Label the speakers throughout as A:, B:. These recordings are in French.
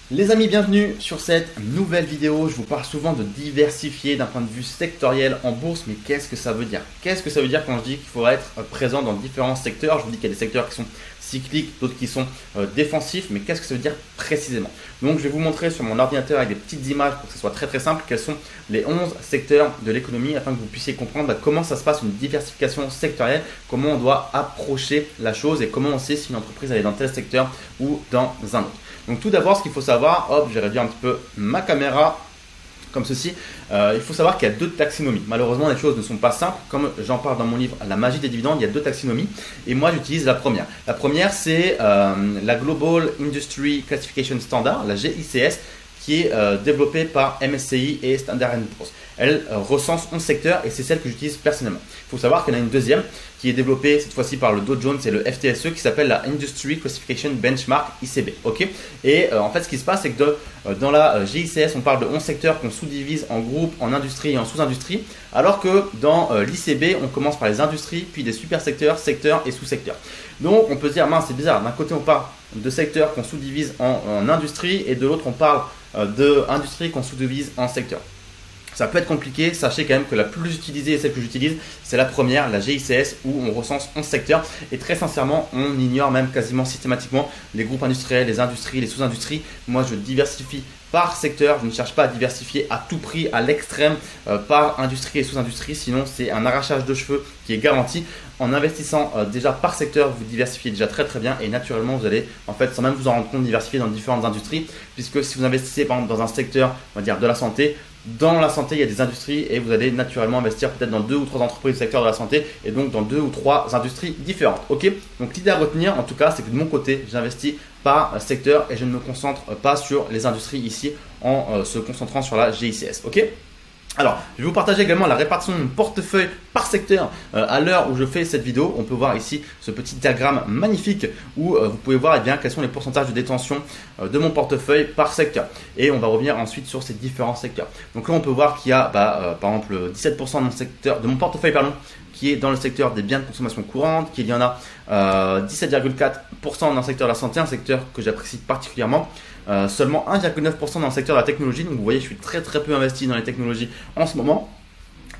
A: Les amis, bienvenue sur cette nouvelle vidéo. Je vous parle souvent de diversifier d'un point de vue sectoriel en bourse, mais qu'est-ce que ça veut dire? Qu'est-ce que ça veut dire quand je dis qu'il faudra être présent dans différents secteurs? Je vous dis qu'il y a des secteurs qui sont cycliques, d'autres qui sont défensifs, mais qu'est-ce que ça veut dire précisément? Donc je vais vous montrer sur mon ordinateur avec des petites images pour que ce soit très très simple, quels sont les 11 secteurs de l'économie afin que vous puissiez comprendre comment ça se passe une diversification sectorielle, comment on doit approcher la chose et comment on sait si une entreprise elle est dans tel secteur ou dans un autre. Donc tout d'abord, ce qu'il faut savoir, hop, je vais réduire un petit peu ma caméra comme ceci. Il faut savoir qu'il y a deux taxonomies. Malheureusement, les choses ne sont pas simples. Comme j'en parle dans mon livre La magie des dividendes, il y a deux taxonomies. Et moi, j'utilise la première. La première, c'est la Global Industry Classification Standard, la GICS, qui est développée par MSCI et Standard & Poor's. Elle recense 11 secteurs et c'est celle que j'utilise personnellement. Il faut savoir qu'il y en a une deuxième qui est développée cette fois-ci par le Dow Jones et le FTSE qui s'appelle la Industry Classification Benchmark ICB. Okay, et en fait, ce qui se passe, c'est que dans la GICS, on parle de 11 secteurs qu'on sous-divise en groupes, en industrie et en sous-industrie, alors que dans l'ICB, on commence par les industries, puis des super secteurs, secteurs et sous-secteurs. Donc, on peut se dire, mince, c'est bizarre. D'un côté, on parle de secteurs qu'on sous-divise en industrie et de l'autre, on parle d'industrie qu'on sous-divise en secteurs. Ça peut être compliqué, sachez quand même que la plus utilisée et celle que j'utilise, c'est la première, la GICS, où on recense 11 secteurs. Et très sincèrement, on ignore même quasiment systématiquement les groupes industriels, les industries, les sous-industries. Moi, je diversifie par secteur, je ne cherche pas à diversifier à tout prix, à l'extrême, par industrie et sous-industrie. Sinon, c'est un arrachage de cheveux qui est garanti. En investissant déjà par secteur, vous diversifiez déjà très très bien et naturellement, vous allez, en fait, sans même vous en rendre compte, diversifier dans différentes industries. Puisque si vous investissez par exemple dans un secteur, on va dire de la santé, dans la santé, il y a des industries et vous allez naturellement investir peut-être dans 2 ou 3 entreprises du secteur de la santé et donc dans 2 ou 3 industries différentes. Ok, donc l'idée à retenir en tout cas, c'est que de mon côté, j'investis par secteur et je ne me concentre pas sur les industries ici en se concentrant sur la GICS. Ok. Alors, je vais vous partager également la répartition de mon portefeuille par secteur. À l'heure où je fais cette vidéo, on peut voir ici ce petit diagramme magnifique où vous pouvez voir quels sont les pourcentages de détention de mon portefeuille par secteur. Et on va revenir ensuite sur ces différents secteurs. Donc là, on peut voir qu'il y a par exemple 17% de mon portefeuille qui est dans le secteur des biens de consommation courante, qu'il y en a 17,4% dans le secteur de la santé, un secteur que j'apprécie particulièrement. Seulement 1,9% dans le secteur de la technologie. Donc vous voyez, je suis très très peu investi dans les technologies en ce moment,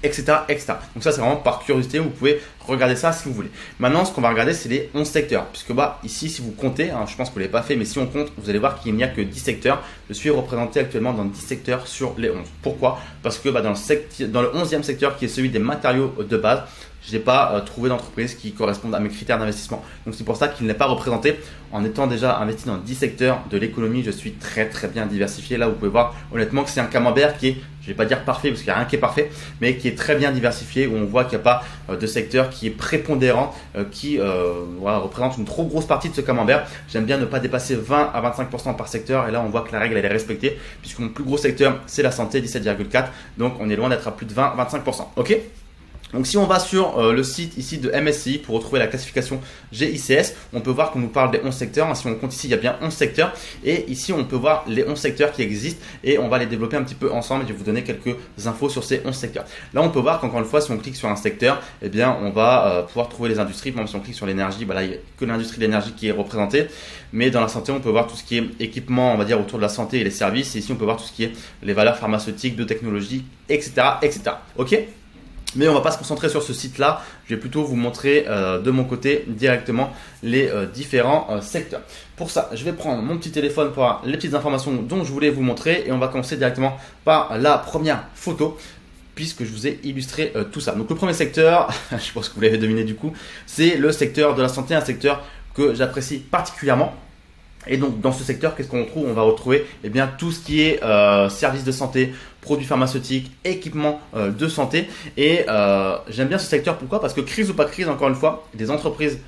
A: etc. etc. Donc ça, c'est vraiment par curiosité. Vous pouvez regarder ça si vous voulez. Maintenant, ce qu'on va regarder, c'est les 11 secteurs. Puisque ici, si vous comptez, je pense que vous ne l'avez pas fait, mais si on compte, vous allez voir qu'il n'y a que 10 secteurs. Je suis représenté actuellement dans 10 secteurs sur les 11. Pourquoi? Parce que dans le 11e secteur, qui est celui des matériaux de base, je n'ai pas trouvé d'entreprise qui corresponde à mes critères d'investissement. Donc c'est pour ça qu'il n'est pas représenté. En étant déjà investi dans 10 secteurs de l'économie, je suis très très bien diversifié. Là, vous pouvez voir honnêtement que c'est un camembert qui est, je ne vais pas dire parfait parce qu'il n'y a rien qui est parfait, mais qui est très bien diversifié, où on voit qu'il n'y a pas de secteur qui est prépondérant, qui représente une trop grosse partie de ce camembert. J'aime bien ne pas dépasser 20 à 25% par secteur. Et là, on voit que la règle elle est respectée, puisque mon plus gros secteur, c'est la santé, 17,4%. Donc on est loin d'être à plus de 20-25%. Ok? Donc si on va sur le site ici de MSCI pour retrouver la classification GICS, on peut voir qu'on nous parle des 11 secteurs. Si on compte ici, il y a bien 11 secteurs. Et ici, on peut voir les 11 secteurs qui existent et on va les développer un petit peu ensemble. Je vais vous donner quelques infos sur ces 11 secteurs. Là, on peut voir qu'encore une fois, si on clique sur un secteur, on va pouvoir trouver les industries. Par exemple, si on clique sur l'énergie, là, il n'y a que l'industrie de l'énergie qui est représentée. Mais dans la santé, on peut voir tout ce qui est équipement, on va dire, autour de la santé et les services. Et ici, on peut voir tout ce qui est les valeurs pharmaceutiques, biotechnologie, etc. etc. Ok ? Mais on ne va pas se concentrer sur ce site-là. Je vais plutôt vous montrer de mon côté directement les différents secteurs. Pour ça, je vais prendre mon petit téléphone pour avoir les petites informations dont je voulais vous montrer. Et on va commencer directement par la première photo, puisque je vous ai illustré tout ça. Donc le premier secteur, je pense que vous l'avez deviné du coup, c'est le secteur de la santé, un secteur que j'apprécie particulièrement. Et donc dans ce secteur, qu'est-ce qu'on retrouve? On va retrouver tout ce qui est services de santé, produits pharmaceutiques, équipements de santé. Et j'aime bien ce secteur, pourquoi? Parce que crise ou pas crise, encore une fois, des entreprises,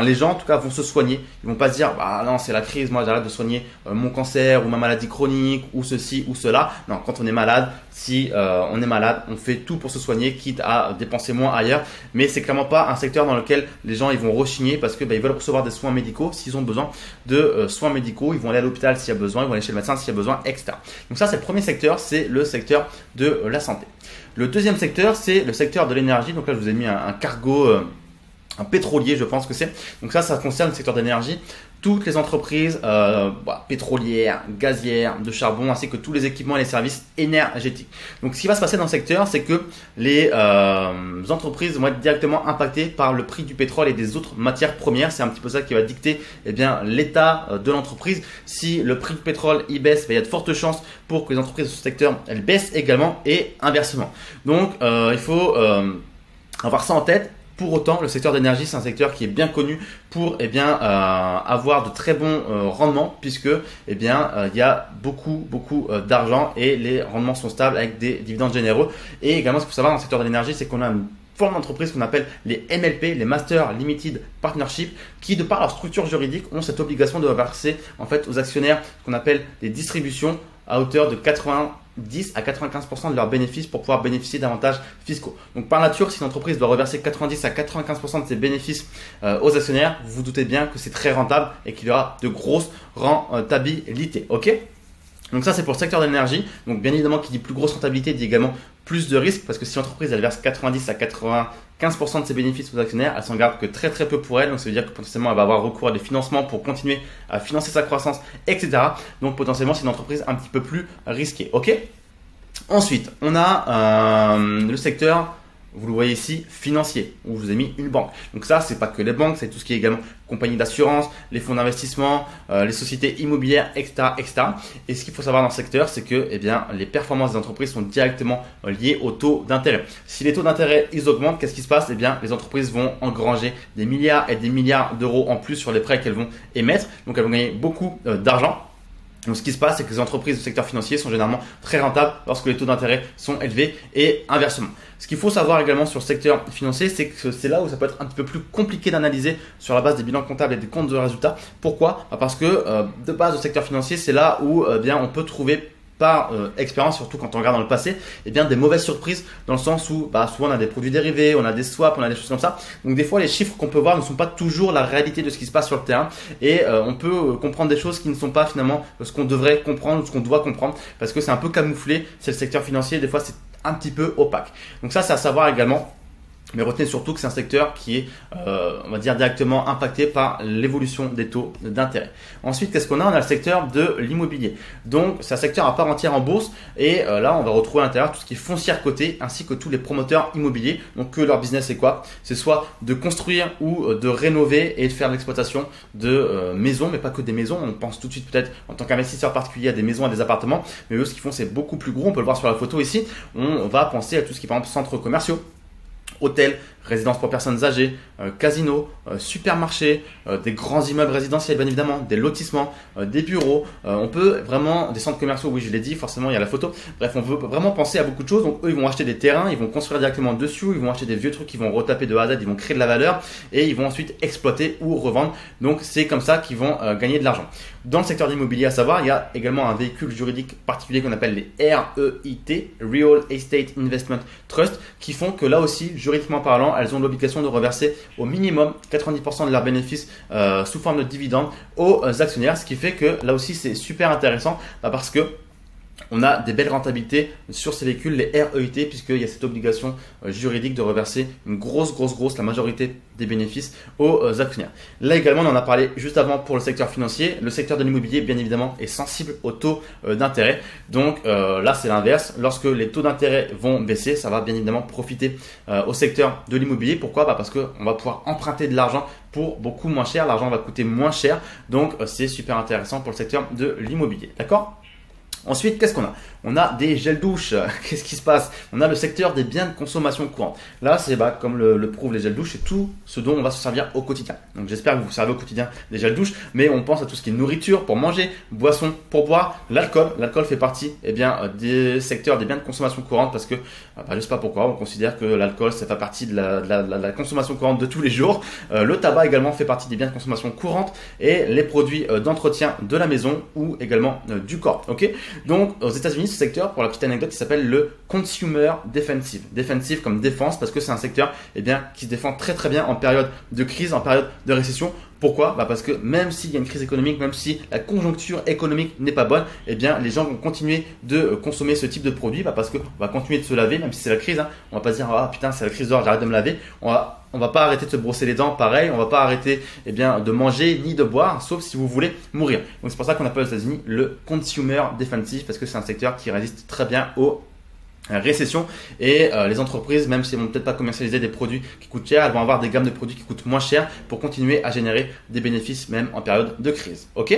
A: les gens en tout cas vont se soigner. Ils vont pas se dire non, c'est la crise, moi j'arrête de soigner mon cancer ou ma maladie chronique ou ceci ou cela. Non, quand on est malade, si on est malade, on fait tout pour se soigner, quitte à dépenser moins ailleurs. Mais c'est clairement pas un secteur dans lequel les gens ils vont rechigner parce que ils veulent recevoir des soins médicaux. S'ils ont besoin de soins médicaux, ils vont aller à l'hôpital s'il y a besoin, ils vont aller chez le médecin s'il y a besoin, etc. Donc ça, c'est le premier secteur, c'est le secteur de la santé. Le deuxième secteur, c'est le secteur de l'énergie. Donc là, je vous ai mis un cargo, un pétrolier, je pense que c'est. Donc ça concerne le secteur d'énergie. toutes les entreprises pétrolières, gazières, de charbon, ainsi que tous les équipements et les services énergétiques. Donc ce qui va se passer dans le secteur, c'est que les entreprises vont être directement impactées par le prix du pétrole et des autres matières premières. C'est un petit peu ça qui va dicter l'état de l'entreprise. Si le prix du pétrole il baisse, il y a de fortes chances pour que les entreprises de ce secteur elles baissent également et inversement. Donc il faut avoir ça en tête. Pour autant, le secteur d'énergie, c'est un secteur qui est bien connu pour avoir de très bons rendements, puisque il y a beaucoup d'argent et les rendements sont stables avec des dividendes généreux. Et également, ce qu'il faut savoir dans le secteur de l'énergie, c'est qu'on a une forme d'entreprise qu'on appelle les MLP, les Master Limited Partnership, qui de par leur structure juridique ont cette obligation de verser en fait aux actionnaires ce qu'on appelle des distributions à hauteur de 90 à 95% de leurs bénéfices pour pouvoir bénéficier d'avantages fiscaux. Donc par nature, si une entreprise doit reverser 90 à 95% de ses bénéfices aux actionnaires, vous vous doutez bien que c'est très rentable et qu'il y aura de grosses rentabilités. Ok ? Donc ça c'est pour le secteur de l'énergie. Donc bien évidemment qui dit plus grosse rentabilité dit également plus de risques, parce que si l'entreprise elle verse 90 à 95% de ses bénéfices aux actionnaires, elle s'en garde que très peu pour elle. Donc ça veut dire que potentiellement elle va avoir recours à des financements pour continuer à financer sa croissance, etc. Donc potentiellement c'est une entreprise un petit peu plus risquée. Ok. Ensuite on a le secteur, vous le voyez ici, financier, où je vous ai mis une banque. Donc ça, c'est pas que les banques, c'est tout ce qui est également compagnie d'assurance, les fonds d'investissement, les sociétés immobilières, etc., etc. Et ce qu'il faut savoir dans ce secteur, c'est que les performances des entreprises sont directement liées au taux d'intérêt. Si les taux d'intérêt ils augmentent, qu'est-ce qui se passe ? Les entreprises vont engranger des milliards et des milliards d'euros en plus sur les prêts qu'elles vont émettre. Donc elles vont gagner beaucoup d'argent. Donc ce qui se passe, c'est que les entreprises du secteur financier sont généralement très rentables lorsque les taux d'intérêt sont élevés et inversement. Ce qu'il faut savoir également sur le secteur financier, c'est que c'est là où ça peut être un petit peu plus compliqué d'analyser sur la base des bilans comptables et des comptes de résultats. Pourquoi ? Parce que de base, le secteur financier, c'est là où on peut trouver par expérience, surtout quand on regarde dans le passé, des mauvaises surprises dans le sens où souvent on a des produits dérivés, on a des swaps, on a des choses comme ça. Donc des fois les chiffres qu'on peut voir ne sont pas toujours la réalité de ce qui se passe sur le terrain et on peut comprendre des choses qui ne sont pas finalement ce qu'on devrait comprendre ou ce qu'on doit comprendre parce que c'est un peu camouflé, c'est le secteur financier, des fois c'est un petit peu opaque. Donc ça c'est à savoir également. Mais retenez surtout que c'est un secteur qui est, on va dire, directement impacté par l'évolution des taux d'intérêt. Ensuite, qu'est-ce qu'on a ? On a le secteur de l'immobilier. Donc, c'est un secteur à part entière en bourse. Et là, on va retrouver à l'intérieur tout ce qui est foncière cotée, ainsi que tous les promoteurs immobiliers. Donc, leur business, c'est quoi ? C'est soit de construire ou de rénover et de faire de l'exploitation de maisons, mais pas que des maisons. On pense tout de suite peut-être en tant qu'investisseur particulier à des maisons, à des appartements. Mais eux, ce qu'ils font, c'est beaucoup plus gros. On peut le voir sur la photo ici. On va penser à tout ce qui est, par exemple, centres commerciaux, hôtels, résidences pour personnes âgées, casinos, supermarchés, des grands immeubles résidentiels bien évidemment, des lotissements, des bureaux, on peut vraiment, des centres commerciaux, oui je l'ai dit, forcément il y a la photo, bref on veut vraiment penser à beaucoup de choses, donc eux ils vont acheter des terrains, ils vont construire directement dessus, ils vont acheter des vieux trucs, ils vont retaper de A à Z, ils vont créer de la valeur et ils vont ensuite exploiter ou revendre, donc c'est comme ça qu'ils vont gagner de l'argent. Dans le secteur de l'immobilier à savoir, il y a également un véhicule juridique particulier qu'on appelle les REIT, Real Estate Investment Trust, qui font que là aussi, juridiquement parlant, elles ont l'obligation de reverser au minimum 90% de leurs bénéfices sous forme de dividendes aux actionnaires, ce qui fait que là aussi c'est super intéressant parce que on a des belles rentabilités sur ces véhicules, les REIT, puisqu'il y a cette obligation juridique de reverser une grosse, la majorité des bénéfices aux actionnaires. Là également, on en a parlé juste avant pour le secteur financier. Le secteur de l'immobilier, bien évidemment, est sensible aux taux d'intérêt. Donc là, c'est l'inverse. Lorsque les taux d'intérêt vont baisser, ça va bien évidemment profiter au secteur de l'immobilier. Pourquoi ? Parce qu'on va pouvoir emprunter de l'argent pour beaucoup moins cher. L'argent va coûter moins cher. Donc, c'est super intéressant pour le secteur de l'immobilier. D'accord ? Ensuite, qu'est-ce qu'on a ? On a des gels douches. Qu'est-ce qui se passe ? On a le secteur des biens de consommation courante. Là, c'est comme le prouvent les gels douches, c'est tout ce dont on va se servir au quotidien. Donc, j'espère que vous vous servez au quotidien des gels douches, mais on pense à tout ce qui est nourriture pour manger, boisson pour boire, l'alcool. L'alcool fait partie des secteurs des biens de consommation courante parce que, je ne sais pas pourquoi, on considère que l'alcool, ça fait partie de la consommation courante de tous les jours. Le tabac également fait partie des biens de consommation courante et les produits d'entretien de la maison ou également du corps. Ok ? Donc, aux États-Unis, ce secteur, pour la petite anecdote, il s'appelle le Consumer Defensive. Defensive comme défense parce que c'est un secteur qui se défend très bien en période de crise, en période de récession. Pourquoi ? Parce que même s'il y a une crise économique, même si la conjoncture économique n'est pas bonne, les gens vont continuer de consommer ce type de produit parce qu'on va continuer de se laver, même si c'est la crise. On va pas se dire « Ah putain, c'est la crise dehors, j'arrête de me laver ». On va on va pas arrêter de se brosser les dents, pareil, on va pas arrêter de manger ni de boire, sauf si vous voulez mourir. Donc c'est pour ça qu'on appelle aux États-Unis le consumer defensive, parce que c'est un secteur qui résiste très bien aux récession et les entreprises, même si elles vont peut-être pas commercialiser des produits qui coûtent cher, elles vont avoir des gammes de produits qui coûtent moins cher pour continuer à générer des bénéfices même en période de crise. Ok.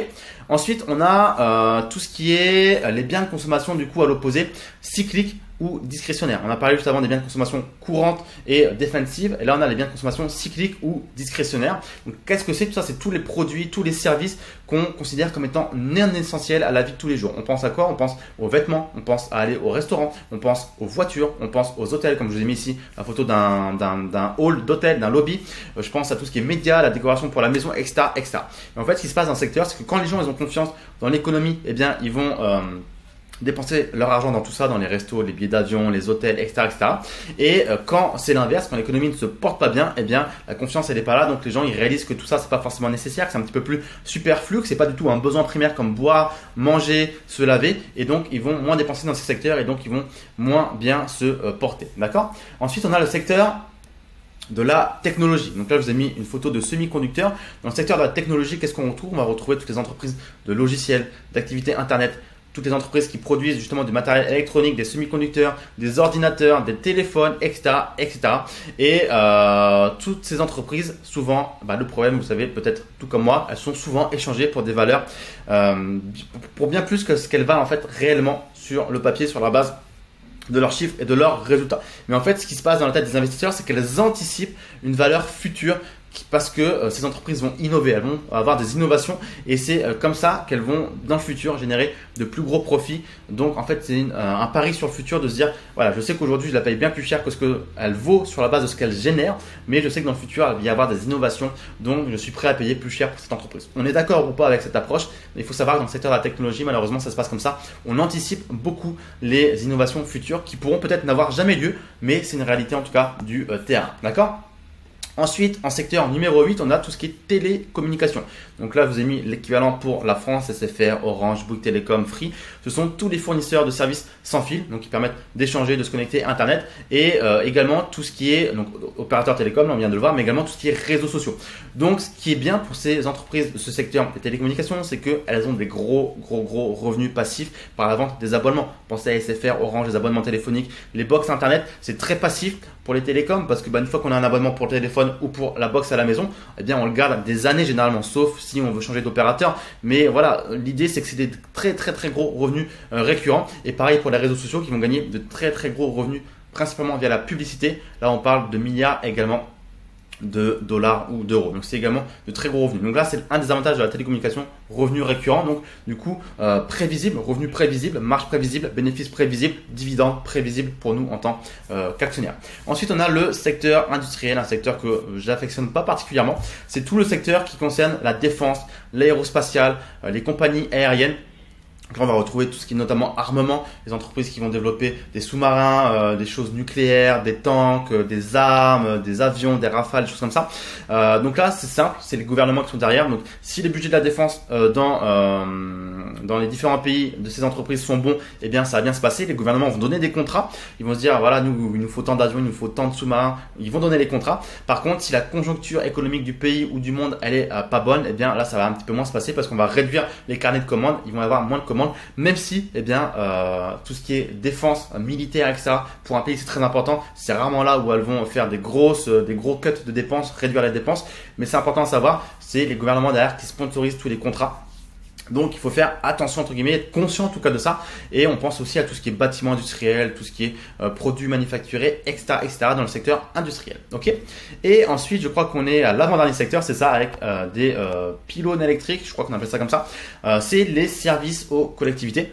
A: Ensuite, on a tout ce qui est les biens de consommation du coup à l'opposé, cycliques ou discrétionnaires. On a parlé juste avant des biens de consommation courantes et défensives, et là on a les biens de consommation cycliques ou discrétionnaires. Donc qu'est-ce que c'est? Tout ça, c'est tous les produits, tous les services qu'on considère comme étant non essentiels à la vie de tous les jours. On pense à quoi? On pense aux vêtements, on pense à aller au restaurant, on pense aux voitures, on pense aux hôtels, comme je vous ai mis ici la photo d'un hall d'hôtel, d'un lobby. Je pense à tout ce qui est médias, la décoration pour la maison, etc., etc. Et en fait, ce qui se passe dans le secteur, c'est que quand les gens ils ont confiance dans l'économie, ils vont dépenser leur argent dans tout ça, dans les restos, les billets d'avion, les hôtels, etc., etc. Et quand c'est l'inverse, quand l'économie ne se porte pas bien, la confiance elle est pas là. Donc les gens ils réalisent que tout ça c'est pas forcément nécessaire, que c'est un petit peu plus superflu, que c'est pas du tout un besoin primaire comme boire, manger, se laver. Et donc ils vont moins dépenser dans ces secteurs et donc ils vont moins bien se porter. D'accord? Ensuite on a le secteur de la technologie. Donc là, je vous ai mis une photo de semi-conducteurs. Dans le secteur de la technologie, qu'est-ce qu'on retrouve? On va retrouver toutes les entreprises de logiciels, d'activités Internet, toutes les entreprises qui produisent justement du matériel électronique, des semi-conducteurs, des ordinateurs, des téléphones, etc. etc. Et toutes ces entreprises, souvent, le problème, vous savez, peut-être tout comme moi, elles sont souvent échangées pour des valeurs, pour bien plus que ce qu'elles valent en fait réellement sur le papier, sur la base de leurs chiffres et de leurs résultats. Mais en fait, ce qui se passe dans la tête des investisseurs, c'est qu'elles anticipent une valeur future parce que ces entreprises vont innover, elles vont avoir des innovations et c'est comme ça qu'elles vont dans le futur générer de plus gros profits. Donc en fait c'est un pari sur le futur de se dire voilà, je sais qu'aujourd'hui je la paye bien plus cher que ce qu'elle vaut sur la base de ce qu'elle génère, mais je sais que dans le futur il va y avoir des innovations, donc je suis prêt à payer plus cher pour cette entreprise. On est d'accord ou pas avec cette approche, mais il faut savoir que dans le secteur de la technologie malheureusement ça se passe comme ça, on anticipe beaucoup les innovations futures qui pourront peut-être n'avoir jamais lieu, mais c'est une réalité en tout cas du terrain, d'accord? Ensuite, en secteur numéro 8, on a tout ce qui est télécommunications. Donc là, je vous ai mis l'équivalent pour la France, SFR, Orange, Bouygues Telecom, Free. Ce sont tous les fournisseurs de services sans fil, donc qui permettent d'échanger, de se connecter à Internet. Et également tout ce qui est donc, opérateur télécom, on vient de le voir, mais également tout ce qui est réseaux sociaux. Donc ce qui est bien pour ces entreprises de ce secteur des télécommunications, c'est qu'elles ont des gros revenus passifs par la vente des abonnements. Pensez à SFR, Orange, les abonnements téléphoniques, les box Internet, c'est très passif pour les télécoms parce que une fois qu'on a un abonnement pour le téléphone ou pour la box à la maison, on le garde des années généralement, sauf si on veut changer d'opérateur. Mais voilà, l'idée c'est que c'est des très gros revenus récurrents. Et pareil pour les réseaux sociaux qui vont gagner de très gros revenus principalement via la publicité. Là on parle de milliards également de dollars ou d'euros. Donc c'est également de très gros revenus. Donc là c'est un des avantages de la télécommunication, revenus récurrents. Donc du coup prévisible, revenus prévisibles, marge prévisible, bénéfices prévisibles, dividendes prévisibles pour nous en tant qu'actionnaires. Ensuite on a le secteur industriel, un secteur que j'affectionne pas particulièrement. C'est tout le secteur qui concerne la défense, l'aérospatiale, les compagnies aériennes. Donc là, on va retrouver tout ce qui est notamment armement, les entreprises qui vont développer des sous-marins, des choses nucléaires, des tanks, des armes, des avions, des rafales, des choses comme ça. Donc là, c'est simple, c'est les gouvernements qui sont derrière. Donc si les budgets de la défense dans les différents pays de ces entreprises sont bons, ça va bien se passer. Les gouvernements vont donner des contrats. Ils vont se dire, voilà, il nous faut tant d'avions, il nous faut tant de sous-marins. Ils vont donner les contrats. Par contre, si la conjoncture économique du pays ou du monde, elle est pas bonne, là, ça va un petit peu moins se passer parce qu'on va réduire les carnets de commandes. Ils vont avoir moins de commandes. Même si tout ce qui est défense militaire, etc. pour un pays c'est très important, c'est rarement là où elles vont faire des gros cuts de dépenses, réduire les dépenses, mais c'est important à savoir, c'est les gouvernements derrière qui sponsorisent tous les contrats. Donc il faut faire attention entre guillemets, être conscient en tout cas de ça. Et on pense aussi à tout ce qui est bâtiment industriel, tout ce qui est produits manufacturés, etc., etc. dans le secteur industriel. Ok. Et ensuite je crois qu'on est à l'avant-dernier secteur, c'est ça, avec des pylônes électriques, je crois qu'on appelle ça comme ça. C'est les services aux collectivités.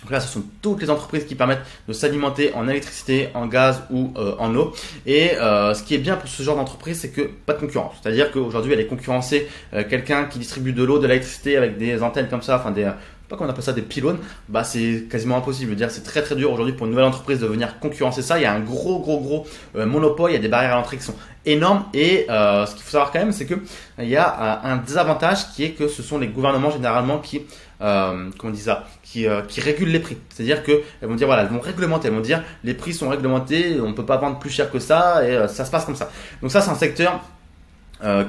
A: Donc là, ce sont toutes les entreprises qui permettent de s'alimenter en électricité, en gaz ou en eau. Et ce qui est bien pour ce genre d'entreprise, c'est que pas de concurrence. C'est-à-dire qu'aujourd'hui, elle est concurrencée. Quelqu'un qui distribue de l'eau, de l'électricité avec des antennes comme ça, je sais pas comment on appelle ça, des pylônes, c'est quasiment impossible. Je veux dire, c'est très dur aujourd'hui pour une nouvelle entreprise de venir concurrencer ça. Il y a un gros monopole, il y a des barrières à l'entrée qui sont énormes. Et ce qu'il faut savoir quand même, c'est que il y a un désavantage qui est que ce sont les gouvernements généralement qui comment on dit ça, qui régulent les prix. C'est-à-dire qu'elles vont dire, voilà, elles vont réglementer, elles vont dire, les prix sont réglementés, on ne peut pas vendre plus cher que ça, et ça se passe comme ça. Donc ça, c'est un secteur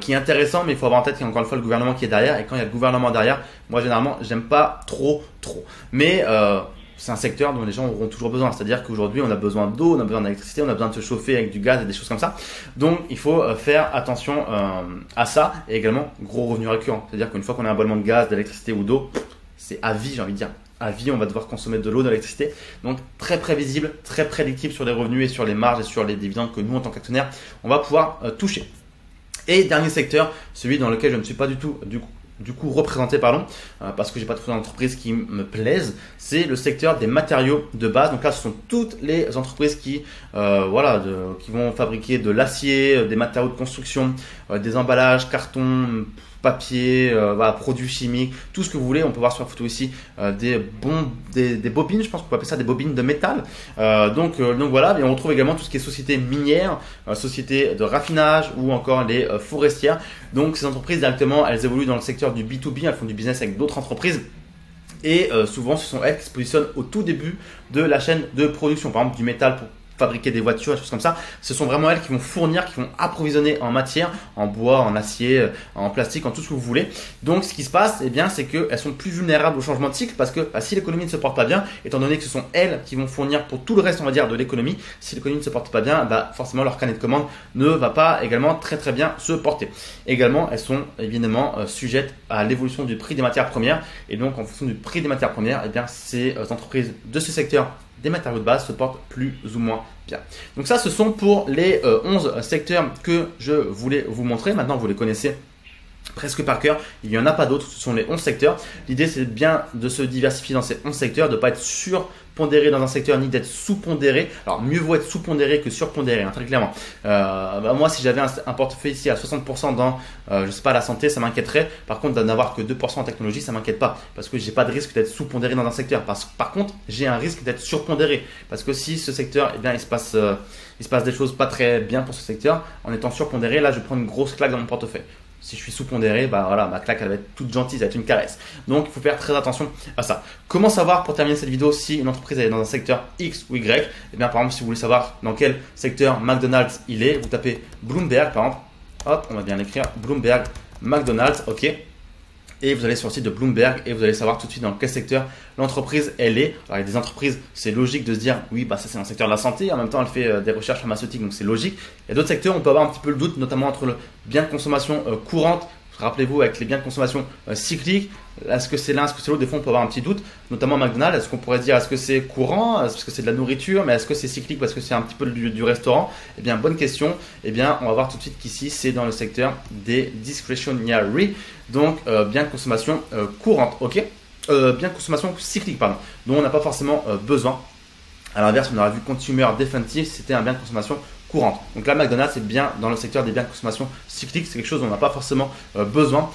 A: qui est intéressant, mais il faut avoir en tête qu'il y a encore une fois le gouvernement qui est derrière. Et quand il y a le gouvernement derrière, moi généralement, j'aime pas trop. Mais c'est un secteur dont les gens auront toujours besoin. C'est-à-dire qu'aujourd'hui, on a besoin d'eau, on a besoin d'électricité, on a besoin de se chauffer avec du gaz et des choses comme ça. Donc, il faut faire attention à ça. Et également, gros revenus récurrents. C'est-à-dire qu'une fois qu'on a un abonnement de gaz, d'électricité ou d'eau, c'est à vie, j'ai envie de dire. À vie, on va devoir consommer de l'eau, de l'électricité. Donc, très prévisible, très prédictible sur les revenus et sur les marges et sur les dividendes que nous, en tant qu'actionnaires, on va pouvoir toucher. Et dernier secteur, celui dans lequel je ne suis pas du coup représenté, parce que j'ai pas trouvé d'entreprise qui me plaise, c'est le secteur des matériaux de base. Donc là, ce sont toutes les entreprises qui vont fabriquer de l'acier, des matériaux de construction, des emballages, carton, papier, produits chimiques, tout ce que vous voulez. On peut voir sur la photo ici des bobines, je pense qu'on peut appeler ça des bobines de métal. Donc voilà, et on retrouve également tout ce qui est société minière, société de raffinage ou encore les forestières. Donc ces entreprises directement, elles évoluent dans le secteur du B2B, elles font du business avec d'autres entreprises. Et souvent, ce sont elles qui se positionnent au tout début de la chaîne de production. Par exemple, du métal pour fabriquer des voitures, des choses comme ça. Ce sont vraiment elles qui vont fournir, qui vont approvisionner en matière, en bois, en acier, en plastique, en tout ce que vous voulez. Donc, ce qui se passe, bien, c'est qu'elles sont plus vulnérables au changement de cycle parce que si l'économie ne se porte pas bien, étant donné que ce sont elles qui vont fournir pour tout le reste, on va dire, de l'économie, si l'économie ne se porte pas bien, forcément, leur carnet de commandes ne va pas également très bien se porter. Également, elles sont évidemment sujettes à l'évolution du prix des matières premières. Et donc, en fonction du prix des matières premières, ces entreprises de ce secteur des matériaux de base se portent plus ou moins bien. Donc ça, ce sont pour les 11 secteurs que je voulais vous montrer. Maintenant, vous les connaissez presque par cœur. Il n'y en a pas d'autres, ce sont les 11 secteurs. L'idée, c'est bien de se diversifier dans ces 11 secteurs, de ne pas être surpondéré dans un secteur ni d'être sous-pondéré. Alors, mieux vaut être sous-pondéré que surpondéré, très clairement. Moi, si j'avais un portefeuille ici à 60% dans, je sais pas, la santé, ça m'inquiéterait. Par contre, d'avoir que 2% en technologie, ça m'inquiète pas. Parce que j'ai pas de risque d'être sous-pondéré dans un secteur. Par contre, j'ai un risque d'être surpondéré. Parce que si ce secteur, il se passe des choses pas très bien pour ce secteur, en étant surpondéré, là, je prends une grosse claque dans mon portefeuille. Si je suis sous-pondéré, ma claque elle va être toute gentille, ça va être une caresse. Donc il faut faire très attention à ça. Comment savoir, pour terminer cette vidéo, si une entreprise est dans un secteur X ou Y? Par exemple, si vous voulez savoir dans quel secteur McDonald's il est, vous tapez Bloomberg par exemple. Hop, on va bien l'écrire, Bloomberg, McDonald's, ok. Et vous allez sur le site de Bloomberg et vous allez savoir tout de suite dans quel secteur l'entreprise elle est. Alors il y a des entreprises, c'est logique de se dire oui, ça c'est dans le secteur de la santé, en même temps elle fait des recherches pharmaceutiques, donc c'est logique. Il y a d'autres secteurs, on peut avoir un petit peu le doute, notamment entre le bien de consommation courante. Rappelez-vous, avec les biens de consommation cycliques, est-ce que c'est l'un, est-ce que c'est l'autre? Des fois, on peut avoir un petit doute, notamment McDonald's. Est-ce qu'on pourrait dire, est-ce que c'est courant, est-ce que c'est de la nourriture, mais est-ce que c'est cyclique parce que c'est un petit peu du restaurant? Bonne question. On va voir tout de suite qu'ici, c'est dans le secteur des discretionary, donc biens de consommation courante, ok, biens de consommation cyclique, pardon, dont on n'a pas forcément besoin. À l'inverse, on aurait vu consumer defensive, c'était un bien de consommation courante. Donc là, McDonald's est bien dans le secteur des biens de consommation cyclique. C'est quelque chose dont on n'a pas forcément besoin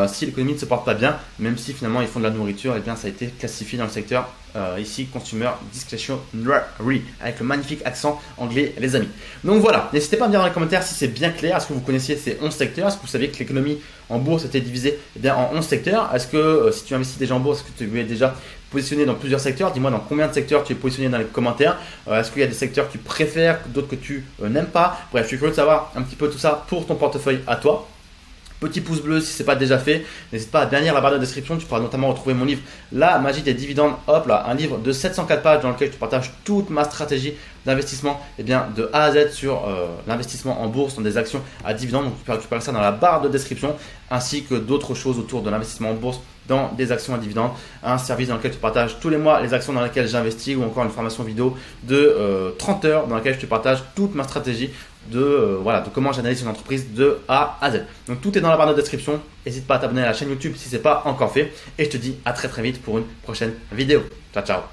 A: si l'économie ne se porte pas bien, même si finalement ils font de la nourriture. Ça a été classifié dans le secteur ici consumer discretionary avec le magnifique accent anglais, les amis. Donc voilà, n'hésitez pas à me dire dans les commentaires si c'est bien clair. Est-ce que vous connaissiez ces 11 secteurs? Est-ce que vous saviez que l'économie en bourse était divisée en 11 secteurs? Est-ce que si tu investis déjà en bourse, est-ce que tu es déjà positionné dans plusieurs secteurs? Dis-moi dans combien de secteurs tu es positionné dans les commentaires. Est-ce qu'il y a des secteurs que tu préfères, d'autres que tu n'aimes pas? Bref, je suis curieux de savoir un petit peu tout ça pour ton portefeuille à toi. Petit pouce bleu si ce n'est pas déjà fait. N'hésite pas à bien lire la barre de description. Tu pourras notamment retrouver mon livre La magie des dividendes. Hop là, un livre de 704 pages dans lequel je partage toute ma stratégie d'investissement de A à Z sur l'investissement en bourse dans des actions à dividendes. Donc tu peux récupérer ça dans la barre de description, ainsi que d'autres choses autour de l'investissement en bourse dans des actions à dividendes, un service dans lequel tu partages tous les mois les actions dans lesquelles j'investis, ou encore une formation vidéo de 30 heures dans laquelle je te partage toute ma stratégie de comment j'analyse une entreprise de A à Z. Donc tout est dans la barre de description. N'hésite pas à t'abonner à la chaîne YouTube si ce n'est pas encore fait. Et je te dis à très vite pour une prochaine vidéo. Ciao, ciao.